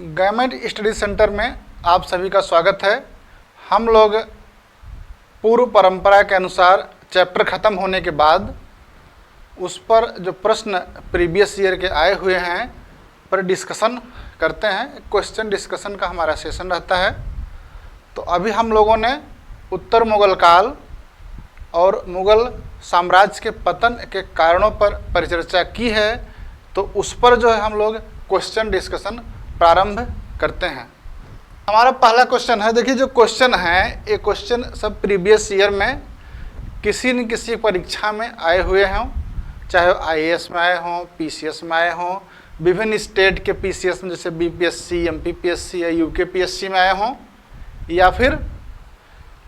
Government study centre में आप सभी का स्वागत है। हम लोग पूर्व परंपरा के अनुसार चैप्टर ख़त्म होने के बाद उस पर जो प्रश्न प्रीवियस ईयर के आए हुए हैं पर डिस्कशन करते हैं। क्वेश्चन डिस्कशन का हमारा सेशन रहता है। तो अभी हम लोगों ने उत्तर मुगल काल और मुगल साम्राज्य के पतन के कारणों पर परिचर्चा की है। तो उस पर जो है हम लोग क्वेश्चन डिस्कशन प्रारंभ करते हैं। हमारा पहला क्वेश्चन है, देखिए जो क्वेश्चन है ये क्वेश्चन सब प्रीवियस ईयर में किसी न किसी परीक्षा में आए हुए हों, चाहे आईएएस में आए हों, पीसीएस में आए हों, विभिन्न स्टेट के पीसीएस में जैसे बीपीएससी, एमपीपीएससी या यूकेपीएससी में आए हों, या फिर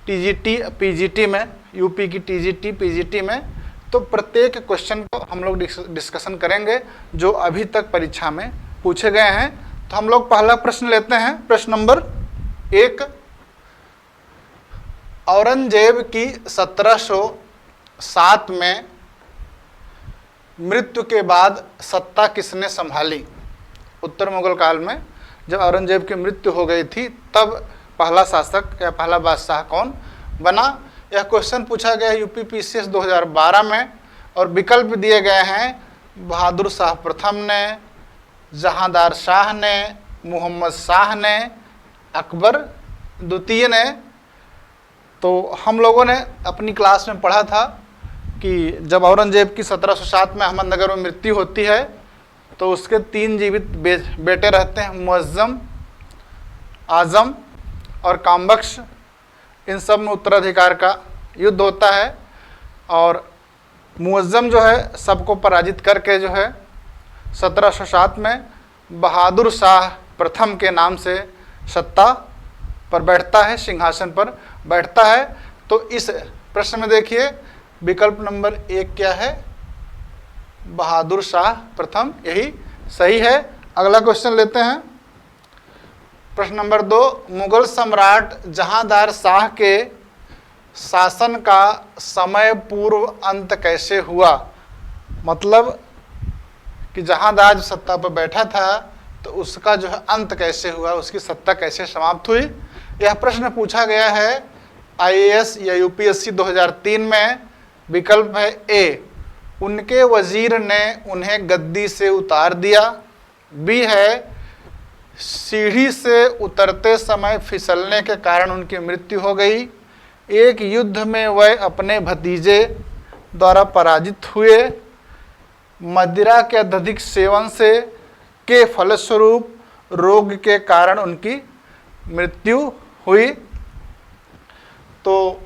टीजीटी पीजीटी में, यूपी की टीजीटी पीजीटी में। तो प्रत्येक क्वेश्चन को हम लोग डिस्कशन करेंगे जो अभी तक परीक्षा में पूछे गए हैं। तो हम लोग पहला प्रश्न लेते हैं। प्रश्न नंबर 1, औरंगजेब की 1707 में मृत्यु के बाद सत्ता किसने संभाली? उत्तर मुगल काल में जब औरंगजेब की मृत्यु हो गई थी तब पहला शासक या पहला बादशाह कौन बना? यह क्वेश्चन पूछा गया यूपी पीसीएस 2012 में और विकल्प दिए गए हैं बहादुर शाह प्रथम ने, जहांदार शाह ने, मोहम्मद शाह ने, अकबर द्वितीय ने। तो हम लोगों ने अपनी क्लास में पढ़ा था कि जब औरंगजेब की 1707 में अहमदनगर में मृत्यु होती है तो उसके 3 जीवित बेटे रहते हैं, मुअज्जम, आजम और कामबख्श। इन सब में उत्तराधिकार का युद्ध होता है और मुअज्जम जो है सबको पराजित करके जो है 1707 में बहादुर शाह प्रथम के नाम से सत्ता पर बैठता है, सिंहासन पर बैठता है। तो इस प्रश्न में देखिए विकल्प नंबर 1 क्या है? बहादुर शाह प्रथम, यही सही है। अगला क्वेश्चन लेते हैं। प्रश्न नंबर 2, मुगल सम्राट जहांदार शाह के शासन का समय पूर्व अंत कैसे हुआ? मतलब कि जहांदार सत्ता पर बैठा था तो उसका जो है अंत कैसे हुआ, उसकी सत्ता कैसे समाप्त हुई? यह प्रश्न पूछा गया है आईएएस या यूपीएससी 2003 में। विकल्प है ए, उनके वजीर ने उन्हें गद्दी से उतार दिया। बी है, सीढ़ी से उतरते समय फिसलने के कारण उनकी मृत्यु हो गई। एक युद्ध में वह अपने भतीजे द्वारा पराजित हुए। मदिरा के अत्यधिक सेवन से के फलस्वरूप रोग के कारण उनकी मृत्यु हुई। तो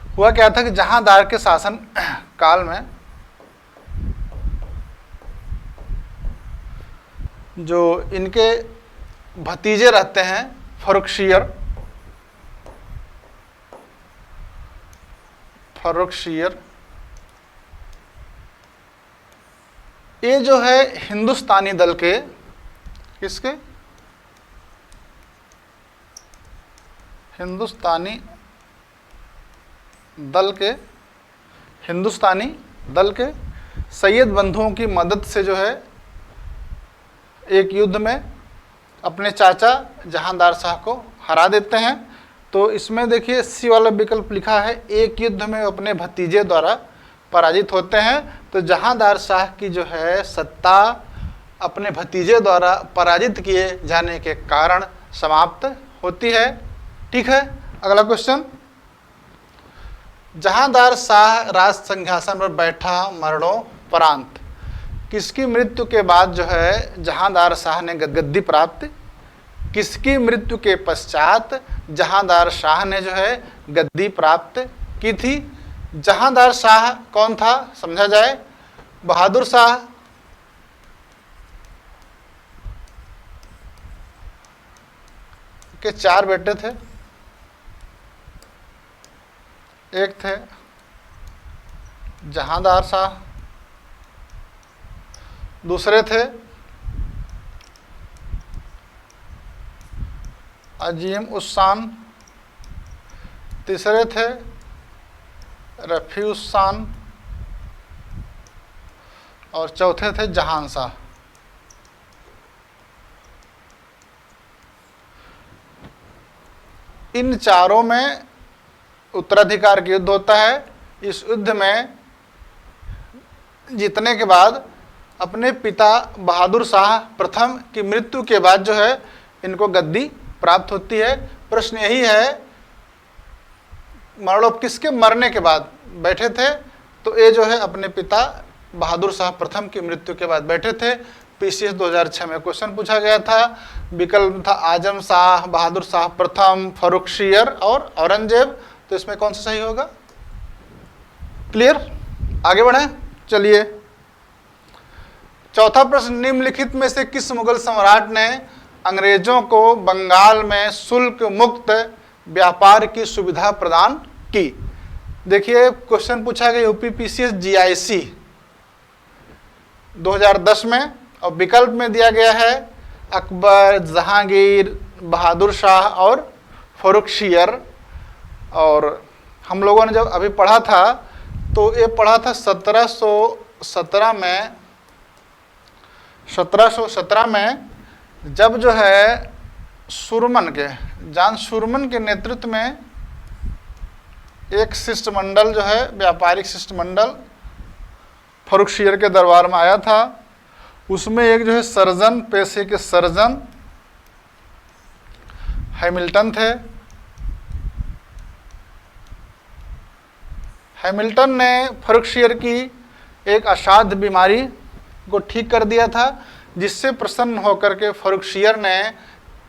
हुआ क्या था कि जहांदार के शासन काल में जो इनके भतीजे रहते हैं फर्रुखशियर, ये जो है हिंदुस्तानी दल के, किसके? हिंदुस्तानी दल के सैयद बंधुओं की मदद से जो है एक युद्ध में अपने चाचा जहांदार शाह को हरा देते हैं। तो इसमें देखिए सी वाला विकल्प लिखा है, एक युद्ध में अपने भतीजे द्वारा पराजित होते हैं। तो जहांदार शाह की जो है सत्ता अपने भतीजे द्वारा पराजित किए जाने के कारण समाप्त होती है। ठीक है, अगला क्वेश्चन। जहांदार शाह राज सिंहासन पर बैठा मरणोपरांत किसकी मृत्यु के बाद जो है जहांदार शाह ने गद्दी प्राप्त? किसकी मृत्यु के पश्चात जहांदार शाह ने जो है गद्दी प्राप्त की थी? जहांदार शाह कौन था समझा जाए। बहादुर शाह, के 4 बेटे थे। एक थे जहांदार शाह, दूसरे थे अजीम उस शान, तीसरे थे रफ़ी उस शान और चौथे थे जहान शाह। इन चारों में उत्तराधिकार का युद्ध होता है। इस युद्ध में जीतने के बाद अपने पिता बहादुर शाह प्रथम की मृत्यु के बाद जो है इनको गद्दी प्राप्त होती है। प्रश्न यही है, मान लो किसके मरने के बाद बैठे थे, तो ये जो है अपने पिता बहादुर शाह प्रथम की मृत्यु के बाद बैठे थे। पीसीएस 2006 में क्वेश्चन पूछा गया था। विकल्प था आजम शाह, बहादुर शाह प्रथम, फर्रुखसियर और औरंगजेब। तो इसमें कौन सा सही होगा? क्लियर? आगे बढ़े, चलिए। चौथा प्रश्न, निम्नलिखित में से किस मुगल सम्राट ने अंग्रेजों को बंगाल में शुल्क मुक्त व्यापार की सुविधा प्रदान की? देखिए क्वेश्चन पूछा गया यूपी पीसीएस जीआईसी 2010 में, और विकल्प में दिया गया है अकबर, जहांगीर, बहादुर शाह और फर्रुखसियर। और हम लोगों ने जब अभी पढ़ा था तो ये पढ़ा था 1717 में, जब जो है सुरमन के, जॉन सुरमन के नेतृत्व में एक शिष्टमंडल जो है व्यापारिक शिष्टमंडल फर्रुखसियर के दरबार में आया था। उसमें एक जो है सर्जन, पेशे के सर्जन हैमिल्टन थे। हैमिल्टन ने फर्रुखसियर की एक असाध्य बीमारी को ठीक कर दिया था, जिससे प्रसन्न होकर के फर्रुखसियर ने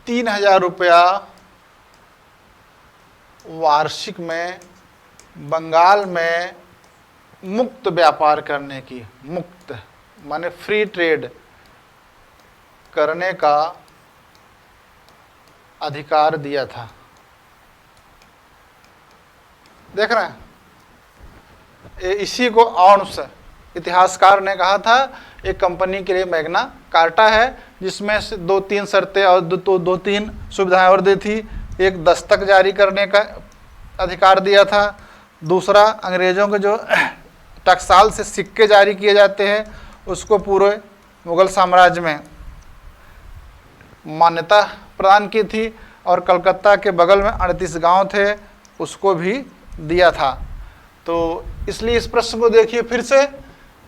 3000 रुपया वार्षिक में बंगाल में मुक्त व्यापार करने की, मुक्त माने फ्री ट्रेड करने का अधिकार दिया था। देख रहे हैं, इसी को ऑर्म्स इतिहासकार ने कहा था एक कंपनी के लिए मैग्ना कार्टा है, जिसमें से 2-3 शर्तें और 2-3 सुविधाएं और दी थी। एक दस्तक जारी करने का अधिकार दिया था, दूसरा अंग्रेजों के जो टकसाल से सिक्के जारी किए जाते हैं उसको पूरे मुगल साम्राज्य में मान्यता प्रदान की थी, और कलकत्ता के बगल में 38 गांव थे उसको भी दिया था। तो इसलिए इस प्रश्न को देखिए फिर से,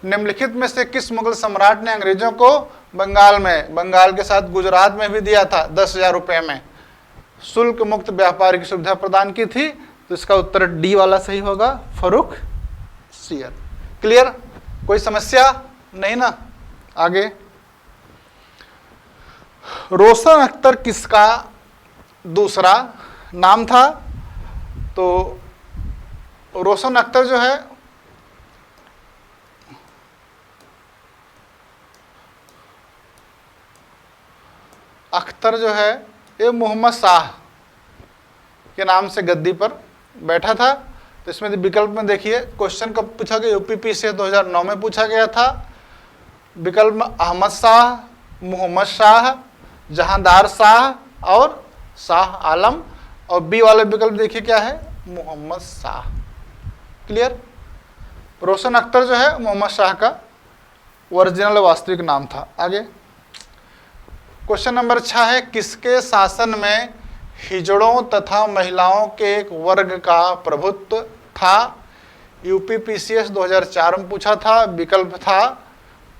निम्नलिखित में से किस मुगल सम्राट ने अंग्रेजों को बंगाल के साथ गुजरात में भी दिया था 10,000 रुपये में शुल्क मुक्त व्यापार की सुविधा प्रदान की थी? तो इसका उत्तर डी वाला सही होगा, फर्रुखसियर। क्लियर? कोई समस्या नहीं ना? आगे, रोशन अख्तर किसका दूसरा नाम था? तो रोशन अख्तर जो है ये मोहम्मद शाह के नाम से गद्दी पर बैठा था। तो इसमें विकल्प में देखिए क्वेश्चन कब पूछा गया, यूपीपी से 2009 में पूछा गया था। विकल्प में अहमद शाह, मोहम्मद शाह, जहांदार शाह और शाह आलम, और बी वाले विकल्प देखिए क्या है, मोहम्मद शाह। क्लियर? रोशन अख्तर जो है मोहम्मद शाह का ओरिजिनल वास्तविक नाम था। आगे क्वेश्चन नंबर 6 है, किसके शासन में हिजड़ों तथा महिलाओं के एक वर्ग का प्रभुत्व था? यूपी पीसीएस 2004 में पूछा था। विकल्प था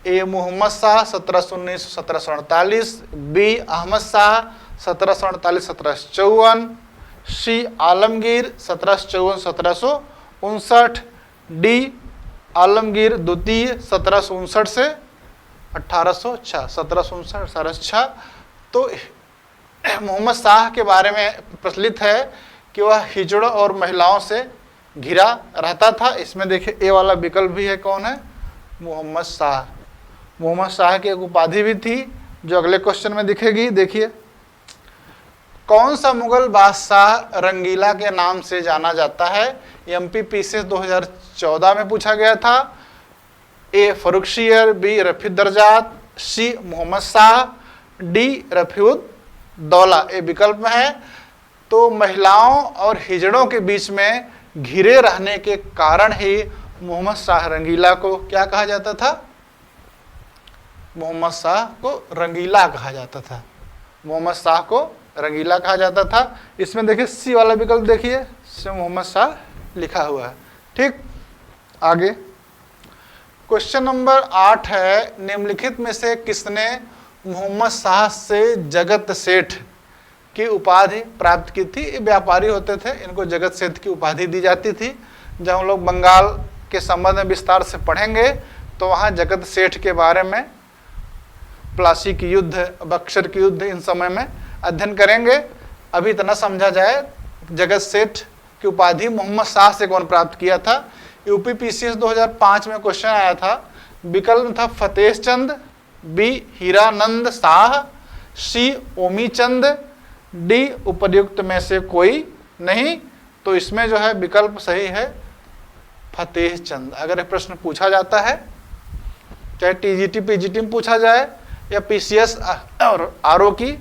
ए मोहम्मद शाह 1719-1748, बी अहमद शाह 1748-1754, सी आलमगीर 1754-1759, डी आलमगीर द्वितीय 1759 से 1806, 1759-1806। तो मोहम्मद शाह के बारे में प्रचलित है कि वह हिजड़ों और महिलाओं से घिरा रहता था। इसमें देखिए ए वाला विकल्प भी है, कौन है, मोहम्मद शाह। मोहम्मद शाह की एक उपाधि भी थी जो अगले क्वेश्चन में दिखेगी। देखिए, कौन सा मुगल बादशाह रंगीला के नाम से जाना जाता है? एमपी पीसीएस 2014 में पूछा गया था। ए फर्रुखसियर, बी रफीदरजात, सी मोहम्मद शाह, डी रफीउद्दौला। ए विकल्प में है। तो महिलाओं और हिजड़ों के बीच में घिरे रहने के कारण ही मोहम्मद शाह रंगीला को क्या कहा जाता था? मोहम्मद शाह को रंगीला कहा जाता था। मोहम्मद शाह को रंगीला कहा जाता था। इसमें देखिए सी वाला विकल्प देखिए, से मोहम्मद शाह लिखा हुआ है। ठीक, आगे क्वेश्चन नंबर 8 है, निम्नलिखित में से किसने मोहम्मद शाह से जगत सेठ की उपाधि प्राप्त की थी? ये व्यापारी होते थे, इनको जगत सेठ की उपाधि दी जाती थी। जब हम लोग बंगाल के संबंध में विस्तार से पढ़ेंगे तो वहाँ जगत सेठ के बारे में, प्लासी की युद्ध, बक्सर की युद्ध, इन समय में अध्ययन करेंगे। अभी इतना समझा जाए, जगत सेठ की उपाधि मोहम्मद शाह से कौन प्राप्त किया था? यूपी पीसीएस 2005 में क्वेश्चन आया था। विकल्प था फतेह चंद, बी हीरानंद शाह, सी ओमी चंद, डी उपर्युक्त में से कोई नहीं। तो इसमें जो है विकल्प सही है फतेह चंद। अगर यह प्रश्न पूछा जाता है, चाहे टीजीटी पीजीटी में पूछा जाए या पीसीएस और आरओ की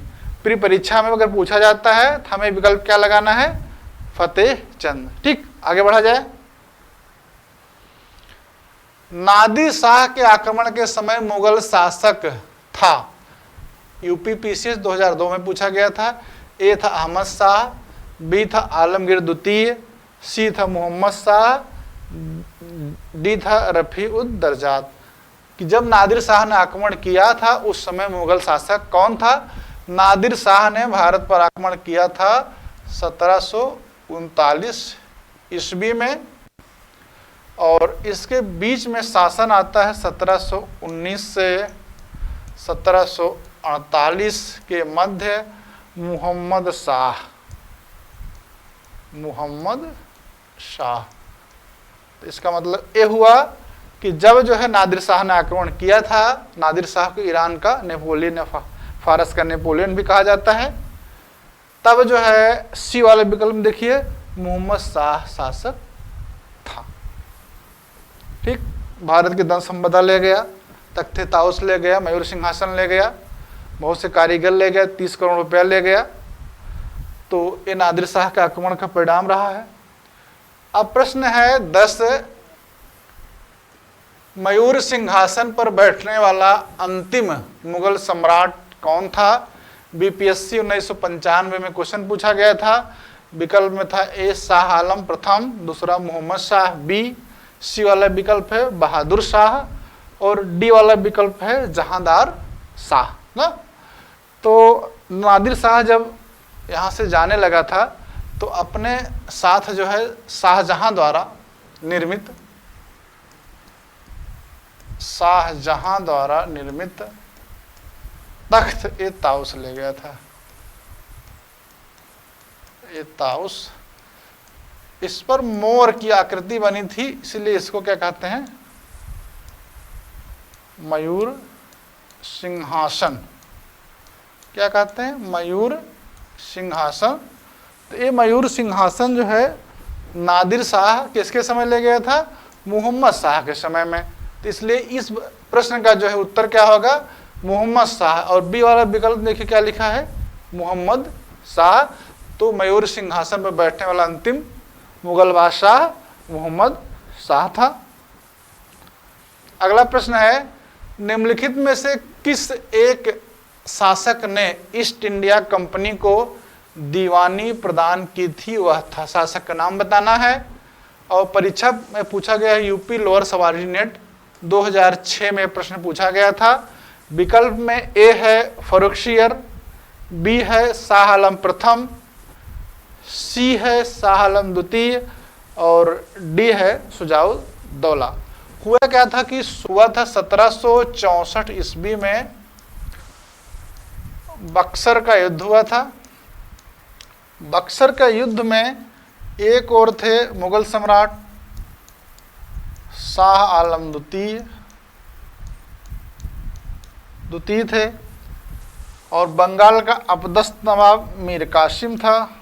प्री परीक्षा में अगर पूछा जाता है तो हमें विकल्प क्या लगाना है? फतेह चंद। ठीक, आगे बढ़ा जाए। नादिर शाह के आक्रमण के समय मुगल शासक था। यूपी पीसीएस 2002 में पूछा गया था। ए था अहमद शाह, बी था आलमगीर द्वितीय, सी था मोहम्मद शाह, डी था रफी-उद-दरजात। कि जब नादिर शाह ने आक्रमण किया था उस समय मुगल शासक कौन था? नादिर शाह ने भारत पर आक्रमण किया था 1739 ईस्वी में, और इसके बीच में शासन आता है 1719 से 1748 के मध्य मुहम्मद शाह। तो इसका मतलब ये हुआ कि जब जो है नादिर शाह ने आक्रमण किया था, नादिर शाह को ईरान का नेपोलियन, फारस का नेपोलियन भी कहा जाता है, तब जो है सी वाले विकल्प में देखिए मोहम्मद शाह शासक था। ठीक, भारत की धन संपदा ले गया, तख्ते ताउस ले गया, मयूर सिंहासन ले गया, बहुत से कारीगर ले गया, 30 करोड़ रुपया ले गया। तो ये नादिर शाह के आक्रमण का परिणाम रहा है। अब प्रश्न है 10, मयूर सिंहासन पर बैठने वाला अंतिम मुगल सम्राट कौन था? बीपीएससी 1995 में क्वेश्चन पूछा गया था। विकल्प में था ए शाह आलम प्रथम, दूसरा मोहम्मद शाह, बी सी वाला विकल्प है बहादुर शाह, और डी वाला विकल्प है जहांदार शाह ना। तो नादिर शाह जब यहाँ से जाने लगा था तो अपने साथ जो है शाहजहां द्वारा निर्मित तख्त ए ताउस ले गया था। ये ताउस, इस पर मोर की आकृति बनी थी, इसलिए इसको क्या कहते हैं? मयूर सिंहासन। क्या कहते हैं? मयूर सिंहासन। तो ये मयूर सिंहासन जो है नादिर शाह किसके समय ले गया था? मोहम्मद शाह के समय में। तो इसलिए इस प्रश्न का जो है उत्तर क्या होगा? मोहम्मद शाह। और बी वाला विकल्प देखिए क्या लिखा है? मोहम्मद शाह। तो मयूर सिंहासन पर बैठने वाला अंतिम मुगल बादशाह मोहम्मद शाह था। अगला प्रश्न है, निम्नलिखित में से किस एक शासक ने ईस्ट इंडिया कंपनी को दीवानी प्रदान की थी? वह था, शासक का नाम बताना है। और परीक्षा में पूछा गया है, यूपी लोअर सबऑर्डिनेट 2006 में प्रश्न पूछा गया था। विकल्प में ए है फर्रुखसियर, बी है शाह आलम प्रथम, सी है शाह आलम द्वितीय, और डी है शुजाउद्दौला। हुआ क्या था कि हुआ था 1764 ईस्वी में बक्सर का युद्ध हुआ था। बक्सर का युद्ध में एक और थे मुगल सम्राट शाह आलम द्वितीय थे, और बंगाल का अपदस्त नवाब मीर कासिम था,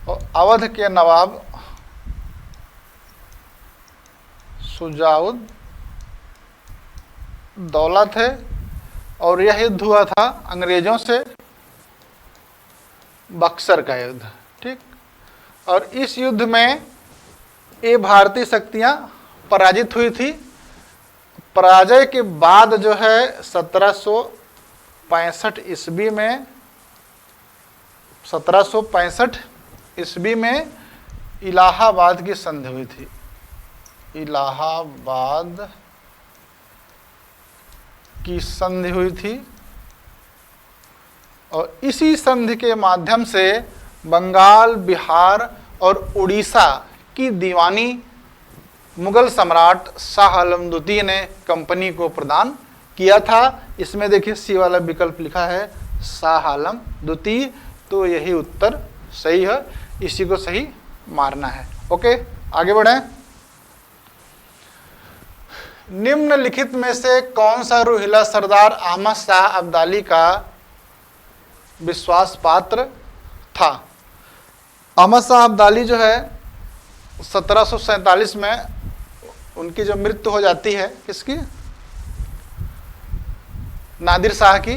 और अवध के नवाब शुजाउद्दौला थे। और यह युद्ध हुआ था अंग्रेजों से, बक्सर का युद्ध। ठीक, और इस युद्ध में ये भारतीय शक्तियां पराजित हुई थी। पराजय के बाद जो है 1765 ईस्वी में 1765 ईस्वी में इलाहाबाद की संधि हुई थी। इलाहाबाद की संधि हुई थी और इसी संधि के माध्यम से बंगाल, बिहार और उड़ीसा की दीवानी मुगल सम्राट शाह आलम द्वितीय ने कंपनी को प्रदान किया था। इसमें देखिए सी वाला विकल्प लिखा है शाह आलम द्वितीय, तो यही उत्तर सही है, इसी को सही मारना है। ओके, आगे बढ़ें। निम्नलिखित में से कौन सा रोहिला सरदार अहमद शाह अब्दाली का विश्वास पात्र था? अहमद शाह अब्दाली जो है 1747 में उनकी जो मृत्यु हो जाती है, किसकी? नादिर शाह की।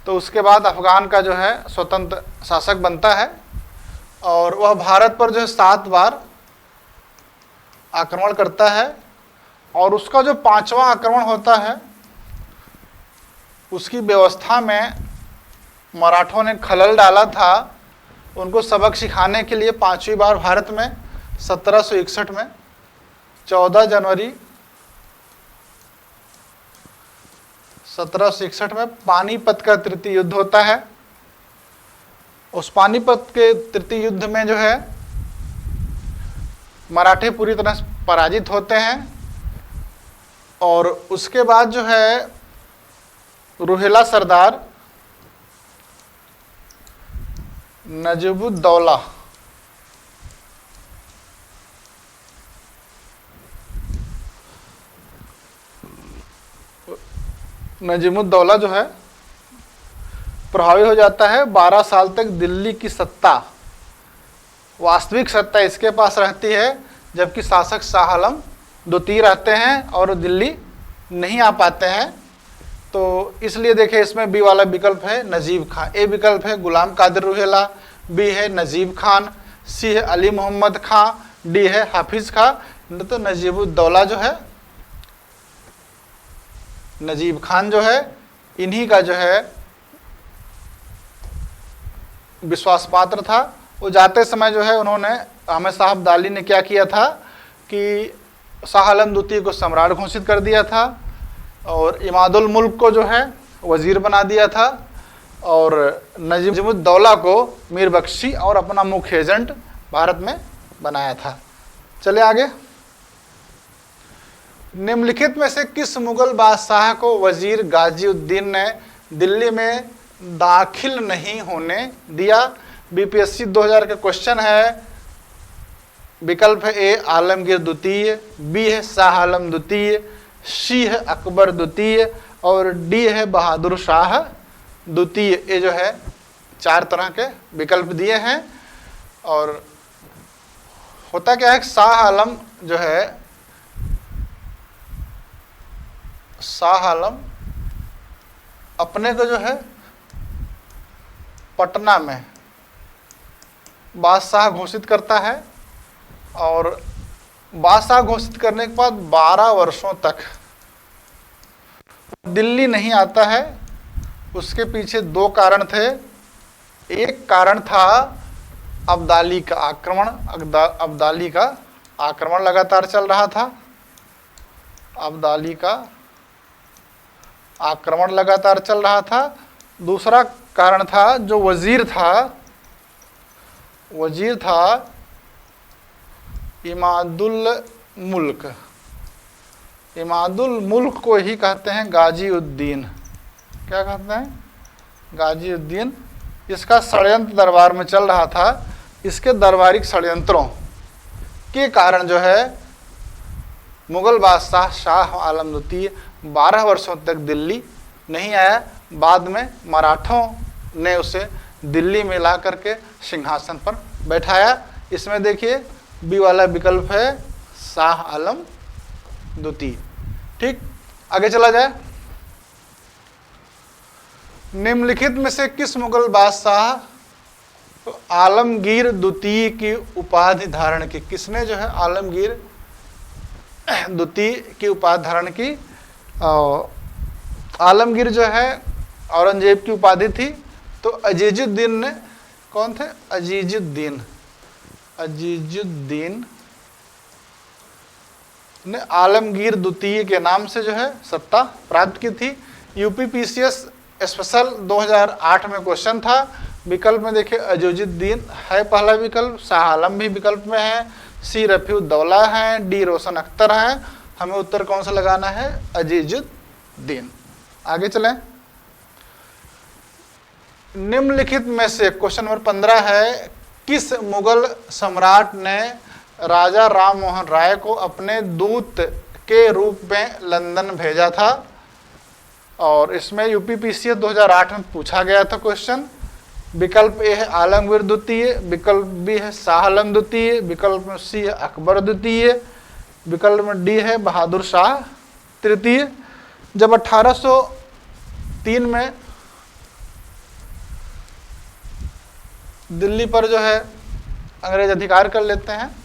तो उसके बाद अफगान का जो है स्वतंत्र शासक बनता है और वह भारत पर जो है 7 बार आक्रमण करता है और उसका जो 5वां आक्रमण होता है उसकी व्यवस्था में मराठों ने खलल डाला था। उनको सबक सिखाने के लिए 5वीं बार भारत में 1761 में 14 जनवरी 1761 में पानीपत का तृतीय युद्ध होता है। उस पानीपत के तृतीय युद्ध में जो है मराठे पूरी तरह से पराजित होते हैं और उसके बाद जो है रोहिला सरदार नजीबुद्दौला नजीमुद्दौला जो है प्रभावी हो जाता है। 12 साल तक दिल्ली की सत्ता, वास्तविक सत्ता इसके पास रहती है, जबकि शासक शाह आलम द्वितीय रहते हैं और दिल्ली नहीं आ पाते हैं। तो इसलिए देखिए इसमें बी वाला विकल्प है नजीब खान, ए विकल्प है गुलाम कादिर रोहिला, बी है नजीब खान, सी है अली मोहम्मद खां, डी है हाफिज खां। तो नजीबुद्दौला जो है, नजीब खान जो है, इन्हीं का जो है विश्वास पात्र था। वो जाते समय जो है उन्होंने अहमद शाह अब्दाली ने क्या किया था कि शाह आलम द्वितीय को सम्राट घोषित कर दिया था और इमादुल मुल्क को जो है वजीर बना दिया था और नजीबुद्दौला को मीर बख्शी और अपना मुख्य एजेंट भारत में बनाया था। चले आगे। निम्नलिखित में से किस मुगल बादशाह को वजीर गाजीउद्दीन ने दिल्ली में दाखिल नहीं होने दिया? बीपीएससी 2000 का क्वेश्चन है। विकल्प है ए आलमगीर द्वितीय, बी है शाह आलम द्वितीय, सी है अकबर द्वितीय और डी है बहादुर शाह द्वितीय। ये जो है 4 तरह के विकल्प दिए हैं। और होता क्या है, शाह आलम जो है, शाह आलम अपने को जो है पटना में बादशाह घोषित करता है और बादशाह घोषित करने के बाद 12 वर्षों तक दिल्ली नहीं आता है। उसके पीछे 2 कारण थे। एक कारण था अब्दाली का आक्रमण, अब्दाली का आक्रमण लगातार चल रहा था। अब्दाली का आक्रमण लगातार चल रहा था। दूसरा कारण था जो वजीर था इमादुल मुल्क। इमादुल मुल्क को ही कहते हैं गाजीउद्दीन। क्या कहते हैं? गाजीउद्दीन। इसका षड्यंत्र दरबार में चल रहा था। इसके दरबारिक षड्यंत्रों के कारण जो है मुगल बादशाह शाह आलम द्वितीय 12 वर्षों तक दिल्ली नहीं आया। बाद में मराठों ने उसे दिल्ली में ला करके सिंहासन पर बैठाया। इसमें देखिए बी वाला विकल्प है शाह आलम द्वितीय। ठीक, आगे चला जाए। निम्नलिखित में से किस मुगल बादशाह आलमगीर द्वितीय की उपाधि धारण की? किसने जो है आलमगीर द्वितीय की उपाधि धारण की? आलमगीर जो है औरंगजेब की उपाधि थी, तो अजीजुद्दीन ने कौन थे? अजीजुद्दीन। अजीजुद्दीन ने आलमगीर द्वितीय के नाम से जो है सत्ता प्राप्त की थी। यूपीपीसीएस स्पेशल 2008 में क्वेश्चन था। विकल्प में देखिए अजीजुद्दीन है पहला विकल्प, शाह आलम भी विकल्प में है, सी रफीउद्दौला है, डी रोशन अख्तर है। हमें उत्तर कौन सा लगाना है? अजीजुद्दीन। आगे चलें। निम्नलिखित में से क्वेश्चन नंबर 15 है, किस मुगल सम्राट ने राजा राम मोहन राय को अपने दूत के रूप में लंदन भेजा था? और इसमें यूपीपीसीएस 2008 में पूछा गया था क्वेश्चन। विकल्प ए है आलमगीर द्वितीय, विकल्प बी है शाह आलम द्वितीय, विकल्प में सी है अकबर द्वितीय, विकल्प में डी है बहादुर शाह तृतीय। जब 1803 में दिल्ली पर जो है अंग्रेज अधिकार कर लेते हैं,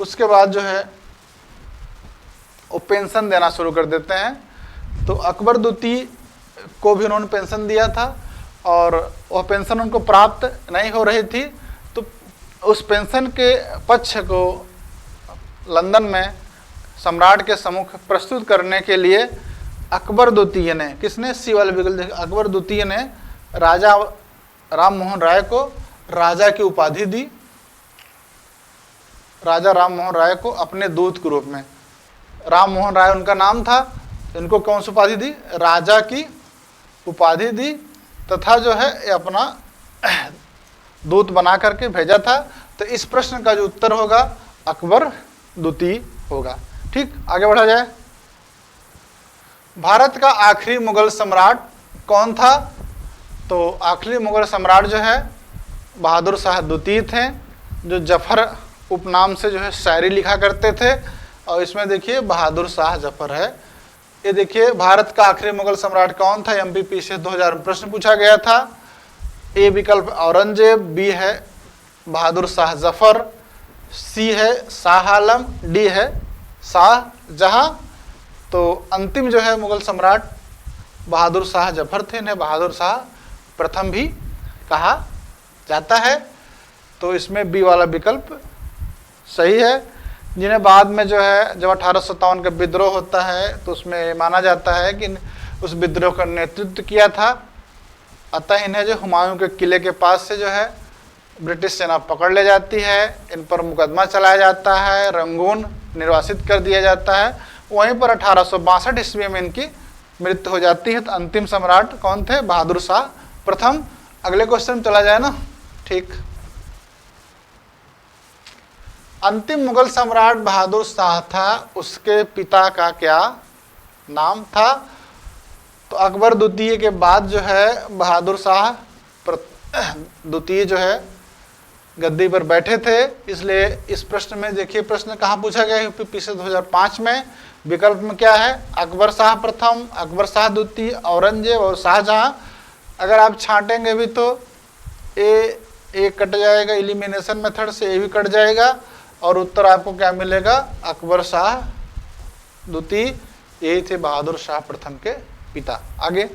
उसके बाद जो है वो पेंशन देना शुरू कर देते हैं। तो अकबर द्वितीय को भी उन्होंने पेंशन दिया था और वह पेंशन उनको प्राप्त नहीं हो रही थी, तो उस पेंशन के पक्ष को लंदन में सम्राट के सम्मुख प्रस्तुत करने के लिए अकबर द्वितीय ने, किसने? सी वाले विकल्प, अकबर द्वितीय ने राजा राम मोहन राय को राजा की उपाधि दी। राजा राम मोहन राय को अपने दूत के रूप में, राम मोहन राय उनका नाम था, इनको कौन सी उपाधि दी? राजा की उपाधि दी, तथा जो है ये अपना दूत बना करके भेजा था। तो इस प्रश्न का जो उत्तर होगा अकबर द्वितीय होगा। ठीक, आगे बढ़ा जाए। भारत का आखिरी मुगल सम्राट कौन था? तो आखिरी मुगल सम्राट जो है बहादुर शाह द्वितीय थे, जो जफर उपनाम से जो है शायरी लिखा करते थे। और इसमें देखिए बहादुर शाह जफर है। ये देखिए भारत का आखिरी मुगल सम्राट कौन था? एमपीपीसीएस 2000 में प्रश्न पूछा गया था। ए विकल्प औरंगजेब, बी है बहादुर शाह जफर, सी है शाह आलम, डी है शाहजहां। तो अंतिम जो है मुगल सम्राट बहादुर शाह जफर थे, इन्हें बहादुर शाह प्रथम भी कहा जाता है। तो इसमें बी वाला विकल्प सही है। जिन्हें बाद में जो है जब 1857 का विद्रोह होता है तो उसमें माना जाता है कि उस विद्रोह का नेतृत्व किया था। अतः इन्हें जो हुमायूं के किले के पास से जो है ब्रिटिश सेना पकड़ ले जाती है, इन पर मुकदमा चलाया जाता है, रंगून निर्वासित कर दिया जाता है। वहीं पर 1862 ईस्वी में इनकी मृत्यु हो जाती है। तो अंतिम सम्राट कौन थे? बहादुर शाह प्रथम। अगले क्वेश्चन चला जाए ना। ठीक, अंतिम मुगल सम्राट बहादुर शाह था, उसके पिता का क्या नाम था? तो अकबर द्वितीय के बाद जो है बहादुर शाह द्वितीय जो है गद्दी पर बैठे थे। इसलिए इस प्रश्न में देखिए प्रश्न कहाँ पूछा गया है? यूपीपीसीएस 2005 में। विकल्प में क्या है? अकबर शाह प्रथम, अकबर शाह द्वितीय, औरंगजेब और शाहजहां। अगर आप छांटेंगे भी तो ए कट जाएगा, एलिमिनेशन मेथड से ए भी कट जाएगा और उत्तर आपको क्या मिलेगा? अकबर शाह द्वितीय, यही थे बहादुर शाह प्रथम के पिता। आगे,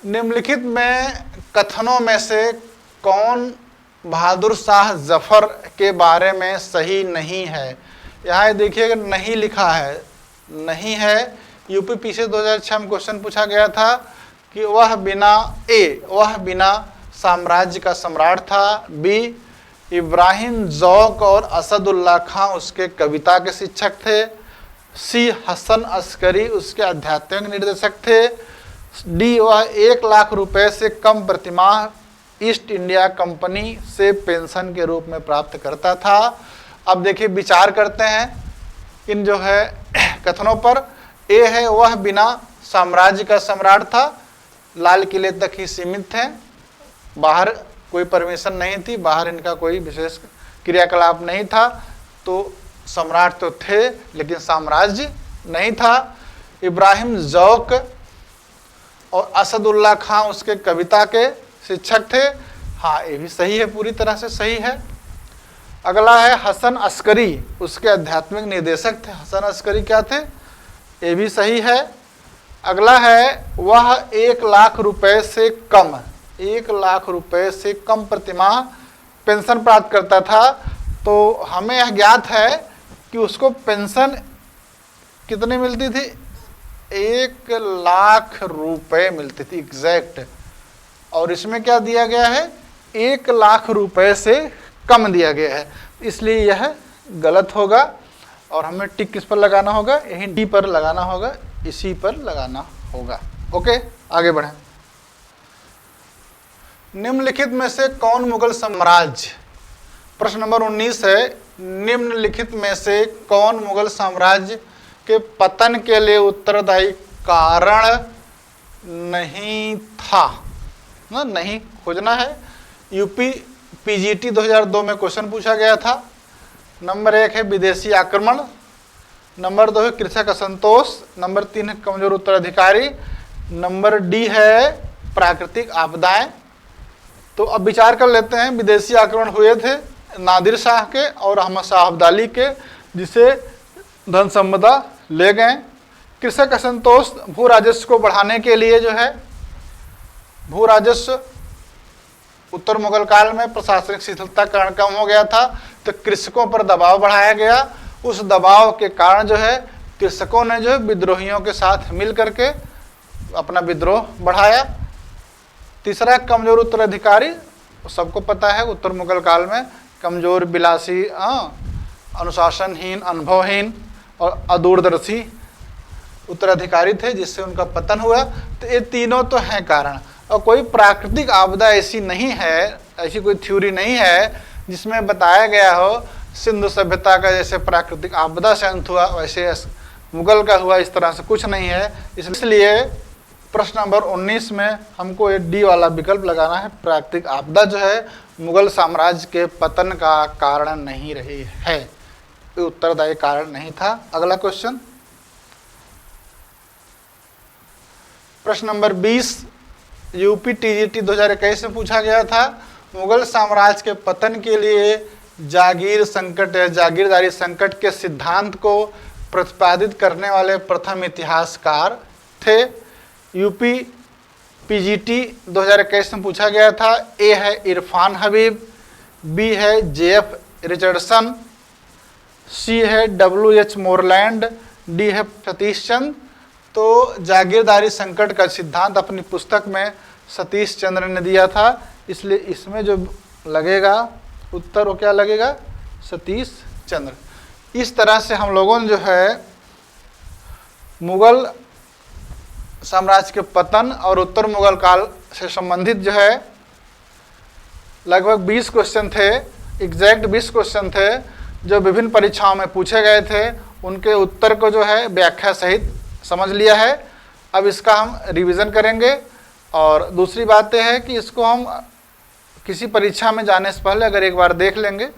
निम्नलिखित में कथनों में से कौन बहादुर शाह जफर के बारे में सही नहीं है? यहाँ देखिएगा नहीं लिखा है, नहीं है। यूपीपीसीएस 2006 में क्वेश्चन पूछा गया था कि वह बिना साम्राज्य का सम्राट था। बी, इब्राहिम ज़ौक़ और असदुल्ला खां उसके कविता के शिक्षक थे। सी, हसन अस्करी उसके आध्यात्मिक निर्देशक थे। डी, वह 1 लाख रुपए से कम प्रतिमाह ईस्ट इंडिया कंपनी से पेंशन के रूप में प्राप्त करता था। अब देखिए विचार करते हैं इन जो है कथनों पर। ए है वह बिना साम्राज्य का सम्राट था, लाल किले तक ही सीमित थे, बाहर कोई परमिशन नहीं थी, बाहर इनका कोई विशेष क्रियाकलाप नहीं था। तो सम्राट तो थे लेकिन साम्राज्य नहीं था। इब्राहिम ज़ौक़ और असदुल्ला खां उसके कविता के शिक्षक थे। हाँ, ये भी सही है, पूरी तरह से सही है। अगला है हसन अस्करी उसके आध्यात्मिक निर्देशक थे। हसन अस्करी क्या थे? ये भी सही है। अगला है वह 1,00,000 रुपए से कम, 1,00,000 रुपए से कम प्रतिमाह पेंशन प्राप्त करता था। तो हमें यह ज्ञात है कि उसको पेंशन कितनी मिलती थी, 1,00,000 रुपए मिलती थी एग्जैक्ट। और इसमें क्या दिया गया है, 1,00,000 रुपए से कम दिया गया है, इसलिए यह गलत होगा। और हमें टिक किस पर लगाना होगा, यही डी पर लगाना होगा, इसी पर लगाना होगा। ओके, आगे बढ़ें। निम्नलिखित में से कौन मुगल साम्राज्य, प्रश्न नंबर 19 है, निम्नलिखित में से कौन मुगल साम्राज्य के पतन के लिए उत्तरदायी कारण नहीं था, ना नहीं खोजना है। यूपी पीजीटी 2002 में क्वेश्चन पूछा गया था। नंबर 1 है विदेशी आक्रमण, नंबर 2 है कृषक असंतोष, नंबर 3 है कमजोर उत्तराधिकारी, नंबर डी है प्राकृतिक आपदाएं। तो अब विचार कर लेते हैं। विदेशी आक्रमण हुए थे नादिर शाह के और अहमद शाह अब्दाली के, जिसे धन संपदा ले गए। कृषक असंतोष, भू राजस्व को बढ़ाने के लिए जो है, भू राजस्व उत्तर मुगल काल में प्रशासनिक शिथिलता कारण कम हो गया था, तो कृषकों पर दबाव बढ़ाया गया। उस दबाव के कारण जो है कृषकों ने जो है विद्रोहियों के साथ मिल करके अपना विद्रोह बढ़ाया। तीसरा कमजोर उत्तराधिकारी, सबको पता है उत्तर मुगल काल में कमजोर, विलासी, अनुशासनहीन, अनुभवहीन और अदूरदर्शी उत्तराधिकारी थे, जिससे उनका पतन हुआ। तो ये तीनों तो हैं कारण। और कोई प्राकृतिक आपदा ऐसी नहीं है, ऐसी कोई थ्योरी नहीं है जिसमें बताया गया हो सिंधु सभ्यता का जैसे प्राकृतिक आपदा से अंत हुआ वैसे मुगल का हुआ, इस तरह से कुछ नहीं है। इसलिए प्रश्न नंबर 19 में हमको ये डी वाला विकल्प लगाना है, प्राकृतिक आपदा जो है मुगल साम्राज्य के पतन का कारण नहीं रही है, उत्तरदायी कारण नहीं था। अगला क्वेश्चन, प्रश्न नंबर 20 यूपी टीजीटी 2021 में पूछा गया था। मुगल साम्राज्य के पतन के लिए जागीर संकट या जागीरदारी संकट के सिद्धांत को प्रतिपादित करने वाले प्रथम इतिहासकार थे। यूपी पीजीटी 2021 में पूछा गया था। ए है इरफान हबीब, बी है जेएफ रिचर्डसन, सी है डब्ल्यूएच मोरलैंड, डी है सतीश चंद्र। तो जागीरदारी संकट का सिद्धांत अपनी पुस्तक में सतीश चंद्र ने दिया था, इसलिए इसमें जो लगेगा उत्तर वो क्या लगेगा, सतीश चंद्र। इस तरह से हम लोगों ने जो है मुगल साम्राज्य के पतन और उत्तर मुगल काल से संबंधित जो है लगभग 20 क्वेश्चन थे, एग्जैक्ट 20 क्वेश्चन थे जो विभिन्न परीक्षाओं में पूछे गए थे। उनके उत्तर को जो है व्याख्या सहित समझ लिया है। अब इसका हम रिवीजन करेंगे। और दूसरी बात यह है कि इसको हम किसी परीक्षा में जाने से पहले अगर एक बार देख लेंगे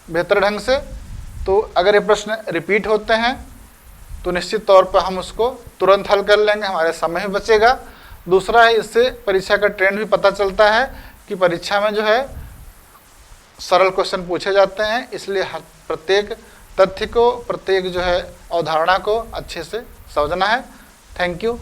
बेहतर ढंग से, तो अगर ये प्रश्न रिपीट होते हैं तो निश्चित तौर पर हम उसको तुरंत हल कर लेंगे, हमारे समय भी बचेगा। दूसरा है, इससे परीक्षा का ट्रेंड भी पता चलता है कि परीक्षा में जो है सरल क्वेश्चन पूछे जाते हैं, इसलिए हर प्रत्येक तथ्य को, प्रत्येक जो है अवधारणा को अच्छे से समझना है। Thank you.